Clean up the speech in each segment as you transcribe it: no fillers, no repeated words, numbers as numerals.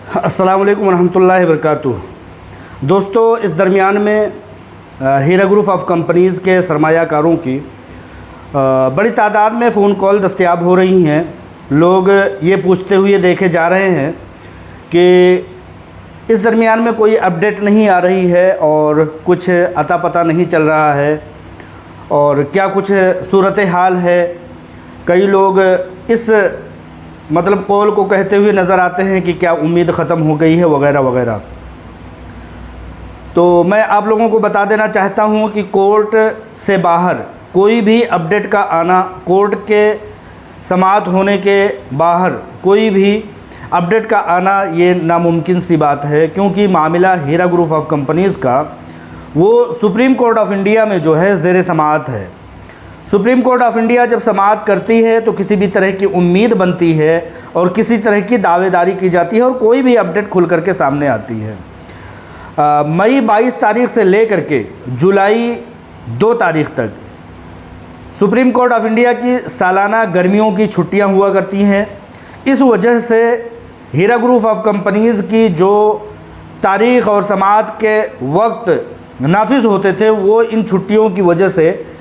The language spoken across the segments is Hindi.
अस्सलाम वालेकुम रहमतुल्लाहि व बरकातुहू। दोस्तों, इस दरमियान में हीरा ग्रुप ऑफ कंपनीज़ के सरमायाकारों की बड़ी तादाद में फ़ोन कॉल दस्तयाब हो रही हैं। लोग ये पूछते हुए देखे जा रहे हैं कि इस दरमियान में कोई अपडेट नहीं आ रही है और कुछ अता पता नहीं चल रहा है और क्या कुछ सूरत हाल है। कई लोग इस कॉल को कहते हुए नज़र आते हैं कि क्या उम्मीद ख़त्म हो गई है वगैरह वगैरह। तो मैं आप लोगों को बता देना चाहता हूं कि कोर्ट से बाहर कोई भी अपडेट का आना, कोर्ट के समाअत होने के बाहर कोई भी अपडेट का आना ये नामुमकिन सी बात है, क्योंकि मामला हीरा ग्रुप ऑफ कंपनीज़ का वो सुप्रीम कोर्ट ऑफ इंडिया में जो है ज़ेर समाअत है। सुप्रीम कोर्ट ऑफ इंडिया जब समाअत करती है तो किसी भी तरह की उम्मीद बनती है और किसी तरह की दावेदारी की जाती है और कोई भी अपडेट खुल करके सामने आती है। मई 22 तारीख से लेकर के जुलाई 2 तारीख तक सुप्रीम कोर्ट ऑफ इंडिया की सालाना गर्मियों की छुट्टियां हुआ करती हैं। इस वजह से हीरा ग्रुप ऑफ कंपनीज़ की जो तारीख़ और समाअत के वक्त नाफिज होते थे वो इन छुट्टियों की वजह से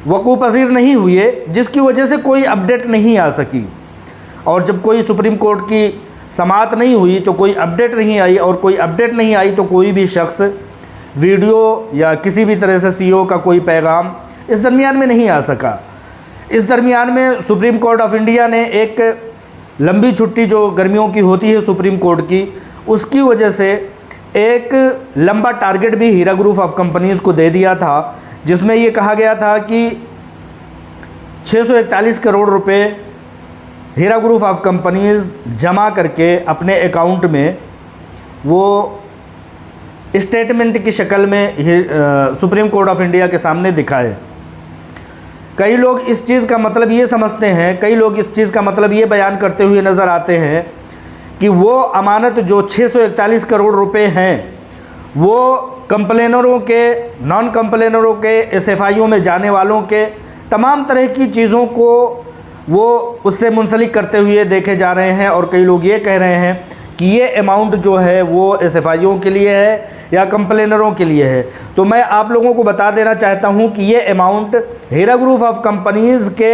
वक़ू पज़ीर नहीं हुए, जिसकी वजह से कोई अपडेट नहीं आ सकी। और जब कोई सुप्रीम कोर्ट की समाअत नहीं हुई तो कोई अपडेट नहीं आई, और कोई अपडेट नहीं आई तो कोई भी शख्स वीडियो या किसी भी तरह से सीईओ का कोई पैगाम इस दरमियान में नहीं आ सका। इस दरमियान में सुप्रीम कोर्ट ऑफ इंडिया ने एक लंबी छुट्टी जो गर्मियों की होती है सुप्रीम कोर्ट की, उसकी वजह से एक लंबा टारगेट भी हीरा ग्रुप ऑफ कंपनीज़ को दे दिया था, जिसमें ये कहा गया था कि 641 करोड़ रुपए हीरा ग्रुप ऑफ कंपनीज़ जमा करके अपने अकाउंट में वो स्टेटमेंट की शक्ल में सुप्रीम कोर्ट ऑफ इंडिया के सामने दिखाए। कई लोग इस चीज़ का मतलब ये समझते हैं, कई लोग इस चीज़ का मतलब ये बयान करते हुए नज़र आते हैं कि वो अमानत जो 641 करोड़ रुपए हैं वो कंप्लेनरों के, नॉन कंप्लेनरों के, एसएफआईओ में जाने वालों के तमाम तरह की चीज़ों को वो उससे मुंसलिक करते हुए देखे जा रहे हैं। और कई लोग ये कह रहे हैं कि ये अमाउंट जो है वो एसएफआईओ के लिए है या कंप्लेनरों के लिए है। तो मैं आप लोगों को बता देना चाहता हूँ कि ये amount Heera group of companies के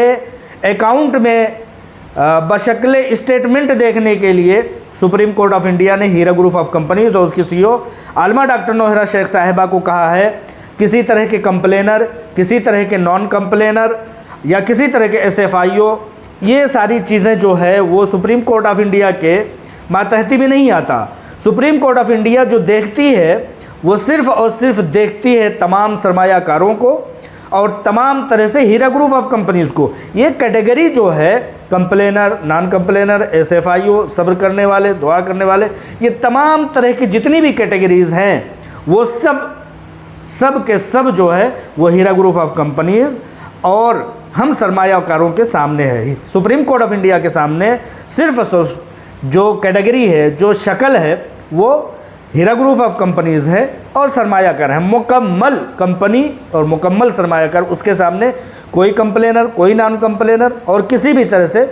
अकाउंट में बशक्ल स्टेटमेंट देखने के लिए सुप्रीम कोर्ट ऑफ इंडिया ने हीरा ग्रुप ऑफ कंपनीज़ और उसकी सीईओ आलमा डॉक्टर नौहरा शेख साहिबा को कहा है, किसी तरह के कंप्लेनर, किसी तरह के नॉन कंप्लेनर या किसी तरह के एसएफआईओ, ये सारी चीज़ें जो है वो सुप्रीम कोर्ट ऑफ इंडिया के मातहती में नहीं आता। सुप्रीम कोर्ट ऑफ इंडिया जो देखती है वो सिर्फ़ और सिर्फ देखती है तमाम सरमायाकारों को और तमाम तरह से हीरा ग्रुप ऑफ कंपनीज़ को। ये कैटेगरी जो है कंप्लेनर, नॉन कंप्लेनर, एसएफआईओ, सब्र करने वाले, दुआ करने वाले, ये तमाम तरह की जितनी भी कैटेगरीज़ हैं वो सब के सब जो है वो हीरा ग्रुप ऑफ कंपनीज़ और हम सरमायाकारों के सामने है। सुप्रीम कोर्ट ऑफ इंडिया के सामने सिर्फ जो कैटेगरी है, जो शक्ल है, वो हीरा ग्रुप ऑफ कंपनीज़ है और सरमायाकार है। मुकम्मल कंपनी और मुकम्मल सरमायाकार, उसके सामने कोई कंप्लेनर, कोई नॉन कंप्लेनर और किसी भी तरह से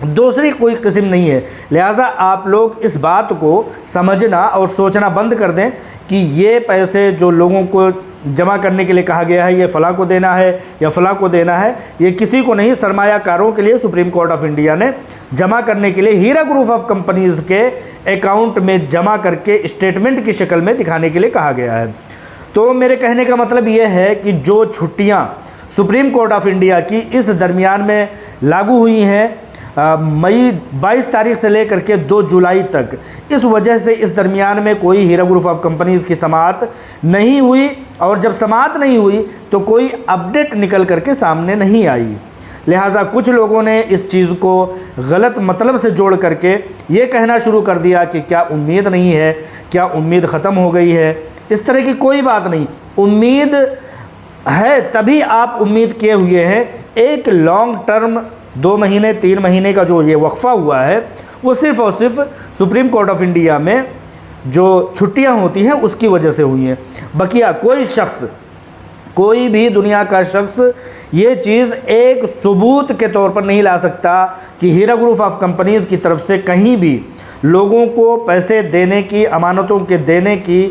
दूसरी कोई किस्म नहीं है। लिहाजा आप लोग इस बात को समझना और सोचना बंद कर दें कि ये पैसे जो लोगों को जमा करने के लिए कहा गया है ये फ़लाँ को देना है या फ़लाँ को देना है, ये किसी को नहीं, सरमायाकारों के लिए सुप्रीम कोर्ट ऑफ इंडिया ने जमा करने के लिए हीरा ग्रुप ऑफ कंपनीज़ के अकाउंट में जमा करके स्टेटमेंट की शक्ल में दिखाने के लिए कहा गया है। तो मेरे कहने का मतलब ये है कि जो छुट्टियाँ सुप्रीम कोर्ट ऑफ इंडिया की इस दरमियान में लागू हुई हैं मई 22 तारीख से लेकर के 2 जुलाई तक, इस वजह से इस दरमियान में कोई हीरा ग्रुप ऑफ कंपनीज़ की समाअत नहीं हुई और जब समाअत नहीं हुई तो कोई अपडेट निकल करके सामने नहीं आई। लिहाजा कुछ लोगों ने इस चीज़ को गलत मतलब से जोड़ करके ये कहना शुरू कर दिया कि क्या उम्मीद नहीं है, क्या उम्मीद ख़त्म हो गई है। इस तरह की कोई बात नहीं, उम्मीद है तभी आप उम्मीद किए हुए हैं। एक लॉन्ग टर्म 2 महीने 3 महीने का जो ये वक्फ़ा हुआ है वो सिर्फ़ और सिर्फ सुप्रीम कोर्ट ऑफ इंडिया में जो छुट्टियां होती हैं उसकी वजह से हुई हैं। बकिया कोई शख्स, कोई भी दुनिया का शख्स ये चीज़ एक सबूत के तौर पर नहीं ला सकता कि हीरा ग्रुप ऑफ कंपनीज़ की तरफ से कहीं भी लोगों को पैसे देने की, अमानतों के देने की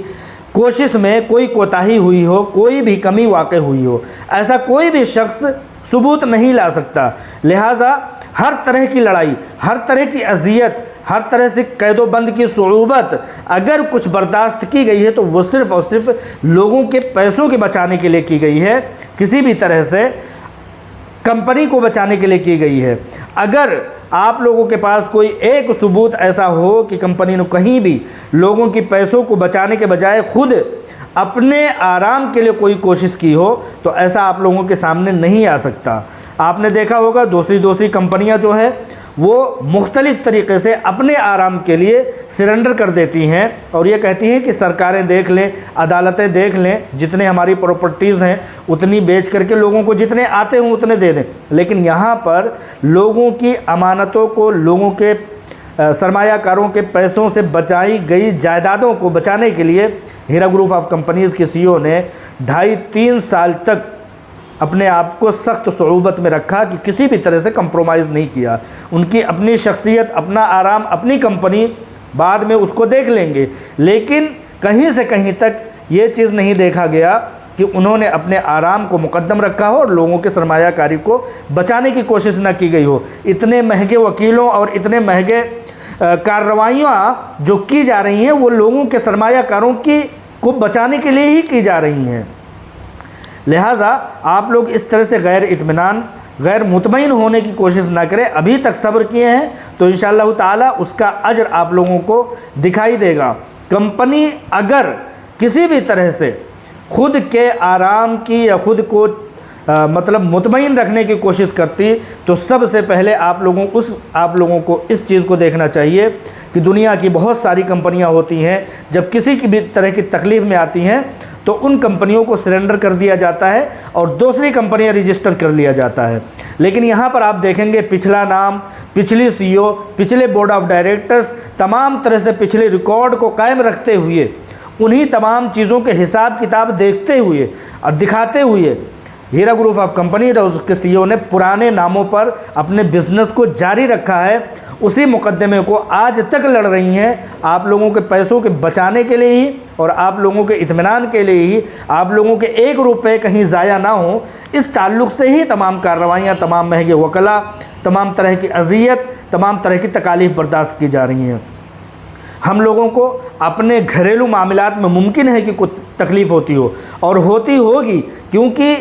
कोशिश में कोई कोताही हुई हो, कोई भी कमी वाक़ई हुई हो, ऐसा कोई भी शख्स सबूत नहीं ला सकता। लिहाजा हर तरह की लड़ाई, हर तरह की अज़ियत, हर तरह से कैदोबंद की सुऊबत अगर कुछ बर्दाश्त की गई है तो वो सिर्फ़ और सिर्फ लोगों के पैसों के बचाने के लिए की गई है, किसी भी तरह से कंपनी को बचाने के लिए की गई है। अगर आप लोगों के पास कोई एक सबूत ऐसा हो कि कंपनी ने कहीं भी लोगों की पैसों को बचाने के बजाय खुद अपने आराम के लिए कोई कोशिश की हो, तो ऐसा आप लोगों के सामने नहीं आ सकता। आपने देखा होगा दूसरी कंपनियां जो है वो मुख्तलिफ़ तरीक़े से अपने आराम के लिए सरेंडर कर देती हैं और ये कहती हैं कि सरकारें देख लें, अदालतें देख लें, जितने हमारी प्रॉपर्टीज़ हैं उतनी बेच करके लोगों को जितने आते हों उतने दे दें। लेकिन यहाँ पर लोगों की अमानतों को, लोगों के सरमायाकारों के पैसों से बचाई गई जायदादों को बचाने के लिए हीरा ग्रुप ऑफ कंपनीज़ के CEO ने 2.5-3 साल तक अपने आप को सख्त सुऊबत में रखा कि किसी भी तरह से कंप्रोमाइज़ नहीं किया। उनकी अपनी शख्सियत, अपना आराम, अपनी कंपनी, बाद में उसको देख लेंगे, लेकिन कहीं से कहीं तक ये चीज़ नहीं देखा गया कि उन्होंने अपने आराम को मुकद्दम रखा हो और लोगों के सरमायाकारी को बचाने की कोशिश न की गई हो। इतने महंगे वकीलों और इतने महंगे कार्रवाइयाँ जो की जा रही हैं वो लोगों के सरमायाकारों की को बचाने के लिए ही की जा रही हैं। लिहाजा आप लोग इस तरह से गैर इत्मीनान, गैर मुतमईन होने की कोशिश ना करें। अभी तक सब्र किए हैं तो इंशाअल्लाह ताला उसका अजर आप लोगों को दिखाई देगा। कंपनी अगर किसी भी तरह से खुद के आराम की या खुद को मतलब मुतमईन रखने की कोशिश करती तो सबसे पहले आप लोगों को इस चीज़ को देखना चाहिए कि दुनिया की बहुत सारी कंपनियां होती हैं, जब किसी की भी तरह की तकलीफ़ में आती हैं तो उन कंपनियों को सरेंडर कर दिया जाता है और दूसरी कंपनियां रजिस्टर कर लिया जाता है। लेकिन यहाँ पर आप देखेंगे पिछला नाम, पिछली CEO, पिछले बोर्ड ऑफ डायरेक्टर्स, तमाम तरह से पिछले रिकॉर्ड को कायम रखते हुए, उन्हीं तमाम चीज़ों के हिसाब किताब देखते हुए और दिखाते हुए हीरा ग्रुप ऑफ कंपनी और उसके CEO ने पुराने नामों पर अपने बिजनेस को जारी रखा है। उसी मुकदमे को आज तक लड़ रही हैं, आप लोगों के पैसों के बचाने के लिए ही और आप लोगों के इत्मीनान के लिए ही, आप लोगों के 1 रुपये कहीं ज़ाया ना हो, इस ताल्लुक़ से ही तमाम कार्रवाइयाँ, तमाम महंगे वकला, तमाम तरह की अज़ियत, तमाम तरह की तकालीफ बर्दाश्त की जा रही हैं। हम लोगों को अपने घरेलू मामलात में मुमकिन है कि कुछ तकलीफ़ होती हो और होती होगी, क्योंकि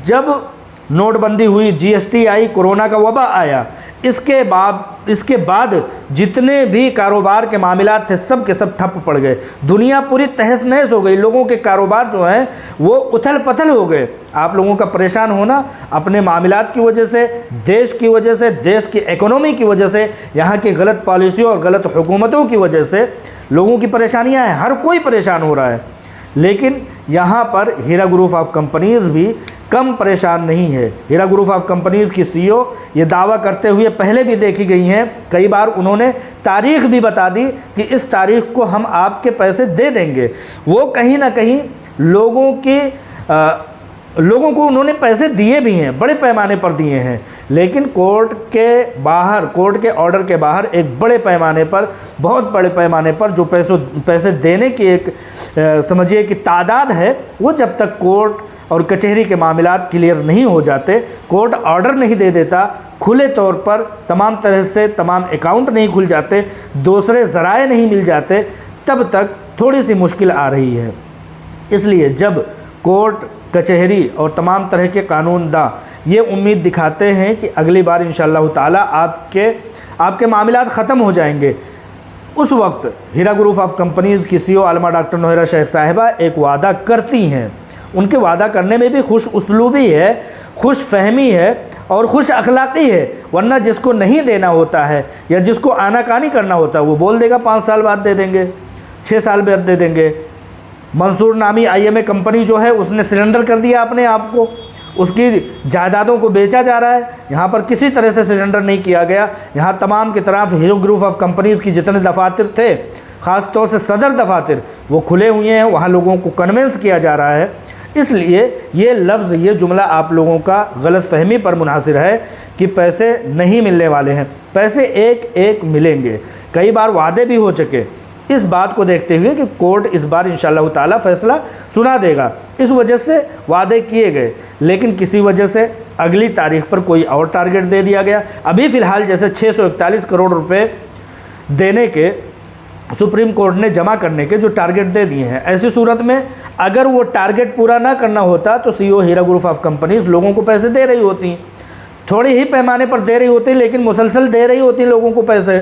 जब नोटबंदी हुई, GST आई, कोरोना का वबा आया, इसके बाद जितने भी कारोबार के मामलात थे सब के सब ठप पड़ गए। दुनिया पूरी तहस नहस हो गई, लोगों के कारोबार जो हैं वो उथल पथल हो गए। आप लोगों का परेशान होना अपने मामलात की वजह से, देश की वजह से, देश की इकोनॉमी की वजह से, यहाँ की गलत पॉलिसियों और गलत हुकूमतों की वजह से लोगों की परेशानियाँ हैं, हर कोई परेशान हो रहा है। लेकिन यहाँ पर हीरा ग्रुप ऑफ कंपनीज़ भी कम परेशान नहीं है। हीरा ग्रुप ऑफ कंपनीज़ की CEO ये दावा करते हुए पहले भी देखी गई हैं, कई बार उन्होंने तारीख़ भी बता दी कि इस तारीख़ को हम आपके पैसे दे देंगे। वो कहीं ना कहीं लोगों को उन्होंने पैसे दिए भी हैं, बड़े पैमाने पर दिए हैं, लेकिन कोर्ट के ऑर्डर के बाहर एक बड़े पैमाने पर, बहुत बड़े पैमाने पर जो पैसे देने की एक समझिए कि तादाद है, वो जब तक कोर्ट और कचहरी के मामलात क्लियर नहीं हो जाते, कोर्ट ऑर्डर नहीं दे देता, खुले तौर पर तमाम तरह से तमाम अकाउंट नहीं खुल जाते, दूसरे ज़राए नहीं मिल जाते, तब तक थोड़ी सी मुश्किल आ रही है। इसलिए जब कोर्ट, कचहरी और तमाम तरह के कानूनदा ये उम्मीद दिखाते हैं कि अगली बार इंशाअल्लाह ताला आपके मामलात ख़त्म हो जाएंगे, उस वक्त हीरा ग्रुप ऑफ कंपनीज़ की CEO आलमा डॉक्टर नोहरा शेख साहिबा एक वादा करती हैं। उनके वादा करने में भी खुश उसलूबी है, खुश फहमी है और खुश अखलाक़ी है। वरना जिसको नहीं देना होता है या जिसको आनाकानी करना होता है वो बोल देगा 5 साल बाद दे देंगे, 6 साल बाद दे देंगे। मंसूर नामी IMA कंपनी जो है उसने सरेंडर कर दिया अपने आप को, उसकी जायदादों को बेचा जा रहा है। यहाँ पर किसी तरह से सरेंडर नहीं किया गया। यहाँ तमाम की तरफ हीरा ग्रुप ऑफ कंपनीज़ की जितने दफातर थे, ख़ास तौर से सदर दफातर, वो खुले हुए हैं, वहाँ लोगों को कन्वेंस किया जा रहा है। इसलिए ये लफ्ज़, ये जुमला आप लोगों का गलत फहमी पर मुनासिर है कि पैसे नहीं मिलने वाले हैं। पैसे एक एक मिलेंगे। कई बार वादे भी हो चुके। इस बात को देखते हुए कि कोर्ट इस बार इंशाअल्लाह ताला फैसला सुना देगा, इस वजह से वादे किए गए, लेकिन किसी वजह से अगली तारीख पर कोई और टारगेट दे दिया गया। अभी फ़िलहाल जैसे 641 करोड़ रुपए देने के सुप्रीम कोर्ट ने जमा करने के जो टारगेट दे दिए हैं, ऐसी सूरत में अगर वो टारगेट पूरा ना करना होता तो CEO Heera group of companies लोगों को पैसे दे रही होती, थोड़ी ही पैमाने पर दे रही होती, लेकिन मुसलसल दे रही होती लोगों को पैसे।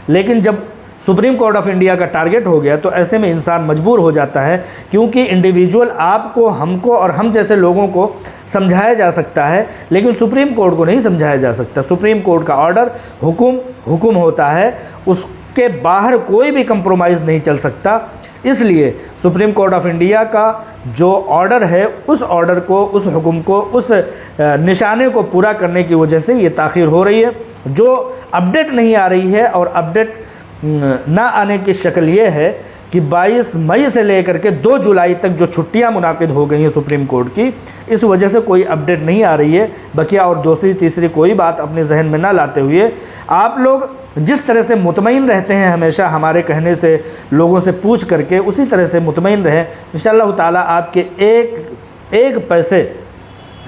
लेकिन जब सुप्रीम कोर्ट ऑफ इंडिया का टारगेट हो गया तो ऐसे में इंसान मजबूर हो जाता है, क्योंकि इंडिविजुअल आपको, हमको और हम जैसे लोगों को समझाया जा सकता है, लेकिन सुप्रीम कोर्ट को नहीं समझाया जा सकता। सुप्रीम कोर्ट का ऑर्डर हुक्म होता है, उसके बाहर कोई भी कंप्रोमाइज़ नहीं चल सकता। इसलिए सुप्रीम कोर्ट ऑफ इंडिया का जो ऑर्डर है, उस ऑर्डर को, उस हुक्म को, उस निशाने को पूरा करने की वजह से ये ताख़ीर हो रही है। जो अपडेट नहीं आ रही है, और अपडेट ना आने की शक्ल ये है कि 22 मई से लेकर के 2 जुलाई तक जो छुट्टियां मुनाकिद हो गई हैं सुप्रीम कोर्ट की, इस वजह से कोई अपडेट नहीं आ रही है। बकिया और दूसरी तीसरी कोई बात अपने जहन में ना लाते हुए आप लोग जिस तरह से मुतमईन रहते हैं हमेशा हमारे कहने से, लोगों से पूछ करके, उसी तरह से मुतमईन रहें। इंशाअल्लाह ताला आपके एक पैसे,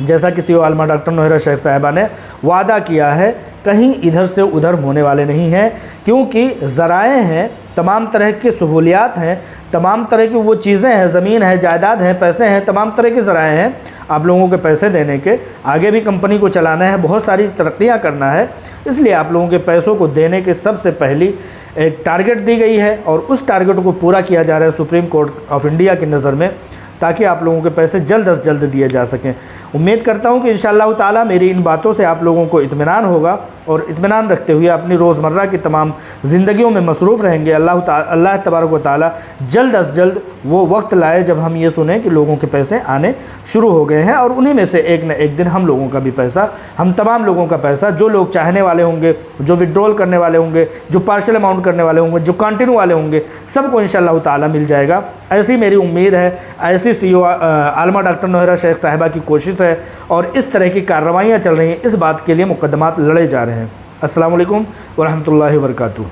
जैसा कि सीईओ आलमा डॉक्टर नोहरा शेख साहिबा ने वादा किया है, कहीं इधर से उधर होने वाले नहीं हैं, क्योंकि ज़राए हैं, तमाम तरह की सहूलियात हैं, तमाम तरह की वो चीज़ें हैं, ज़मीन है, जायदाद है, पैसे हैं, तमाम तरह के ज़राए हैं आप लोगों के पैसे देने के। आगे भी कंपनी को चलाना है, बहुत सारी तरक्कियाँ करना है, इसलिए आप लोगों के पैसों को देने के सबसे पहली एक टारगेट दी गई है, और उस टारगेट को पूरा किया जा रहा है सुप्रीम कोर्ट ऑफ इंडिया की नज़र में, ताकि आप लोगों के पैसे जल्द अज जल्द दिए जा सकें। उम्मीद करता हूं कि इंशाअल्लाह ताला मेरी इन बातों से आप लोगों को इत्मीनान होगा, और इत्मीनान रखते हुए अपनी रोज़मर्रा की तमाम ज़िंदगियों में मसरूफ़ रहेंगे। अल्लाह तबारक व तआला जल्द अज जल्द वो वक्त लाए जब हम ये सुने कि लोगों के पैसे आने शुरू हो गए हैं, और उन्हीं में से एक न एक दिन हम लोगों का भी पैसा, हम तमाम लोगों का पैसा, जो लोग चाहने वाले होंगे, जो विड्रॉल करने वाले होंगे, जो पार्शल अमाउंट करने वाले होंगे, जो कंटिन्यू वाले होंगे, सबको इंशाअल्लाह ताला मिल जाएगा। ऐसी मेरी उम्मीद है, ऐसी सीईओ आलमा डॉक्टर नोहरा शेख साहिबा की कोशिश है, और इस तरह की कार्रवाइयाँ चल रही हैं। इस बात के लिए मुकदमात लड़े जा रहे हैं। अस्सलाम वालेकुम व रहमतुल्लाहि व बरकातुहू।